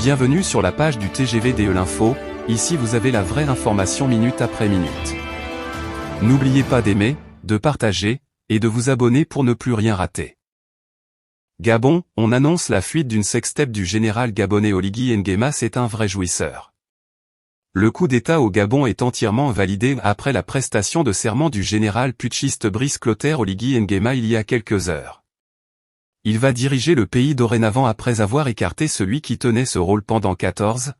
Bienvenue sur la page du TGV DE l'Info, ici vous avez la vraie information minute après minute. N'oubliez pas d'aimer, de partager, et de vous abonner pour ne plus rien rater. Gabon, on annonce la fuite d'une sextape du général gabonais Oligui Nguema, c'est un vrai jouisseur. Le coup d'État au Gabon est entièrement validé après la prestation de serment du général putschiste Brice Clotaire Oligui Nguema il y a quelques heures. Il va diriger le pays dorénavant après avoir écarté celui qui tenait ce rôle pendant 14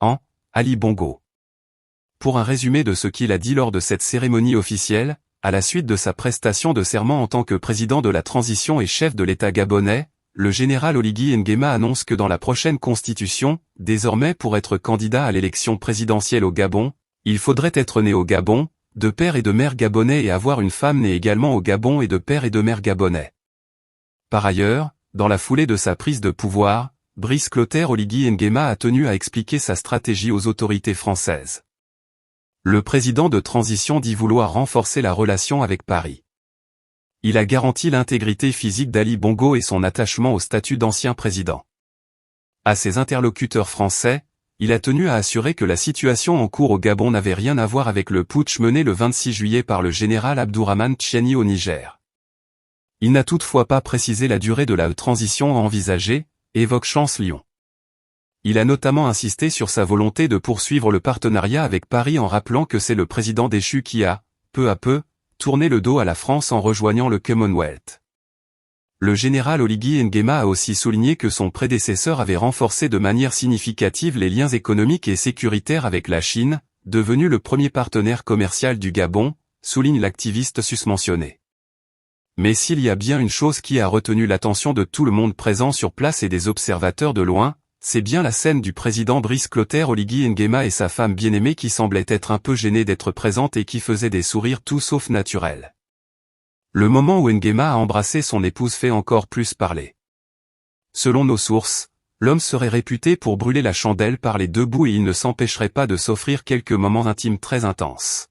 ans, Ali Bongo. Pour un résumé de ce qu'il a dit lors de cette cérémonie officielle, à la suite de sa prestation de serment en tant que président de la transition et chef de l'État gabonais, le général Oligui Nguema annonce que dans la prochaine constitution, désormais pour être candidat à l'élection présidentielle au Gabon, il faudrait être né au Gabon, de père et de mère gabonais et avoir une femme née également au Gabon et de père et de mère gabonais. Par ailleurs, dans la foulée de sa prise de pouvoir, Brice Clotaire Oligui Nguema a tenu à expliquer sa stratégie aux autorités françaises. Le président de transition dit vouloir renforcer la relation avec Paris. Il a garanti l'intégrité physique d'Ali Bongo et son attachement au statut d'ancien président. À ses interlocuteurs français, il a tenu à assurer que la situation en cours au Gabon n'avait rien à voir avec le putsch mené le 26 juillet par le général Abdourahmane Tchiani au Niger. Il n'a toutefois pas précisé la durée de la transition envisagée, évoque Chance Lyon. Il a notamment insisté sur sa volonté de poursuivre le partenariat avec Paris en rappelant que c'est le président déchu qui a, peu à peu, tourné le dos à la France en rejoignant le Commonwealth. Le général Oligui Nguema a aussi souligné que son prédécesseur avait renforcé de manière significative les liens économiques et sécuritaires avec la Chine, devenu le premier partenaire commercial du Gabon, souligne l'activiste susmentionné. Mais s'il y a bien une chose qui a retenu l'attention de tout le monde présent sur place et des observateurs de loin, c'est bien la scène du président Brice Clotaire Oligui Nguema et sa femme bien-aimée qui semblaient être un peu gênés d'être présentes et qui faisaient des sourires tout sauf naturels. Le moment où Nguema a embrassé son épouse fait encore plus parler. Selon nos sources, l'homme serait réputé pour brûler la chandelle par les deux bouts et il ne s'empêcherait pas de s'offrir quelques moments intimes très intenses.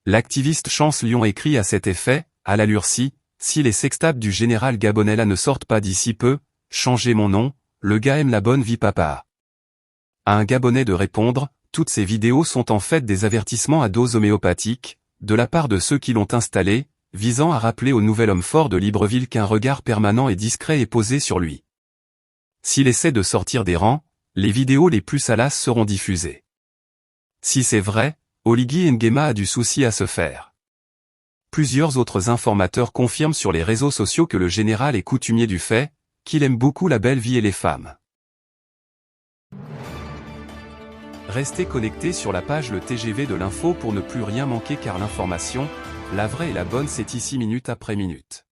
L'activiste Chance Lyon écrit à cet effet, à l'allure si les sextapes du général gabonais là ne sortent pas d'ici peu, changez mon nom, le gars aime la bonne vie papa. À un Gabonais de répondre, toutes ces vidéos sont en fait des avertissements à dose homéopathique, de la part de ceux qui l'ont installé, visant à rappeler au nouvel homme fort de Libreville qu'un regard permanent et discret est posé sur lui. S'il essaie de sortir des rangs, les vidéos les plus salaces seront diffusées. Si c'est vrai, Oligui Nguema a du souci à se faire. Plusieurs autres informateurs confirment sur les réseaux sociaux que le général est coutumier du fait, qu'il aime beaucoup la belle vie et les femmes. Restez connectés sur la page Le TGV de l'Info pour ne plus rien manquer car l'information, la vraie et la bonne c'est ici minute après minute.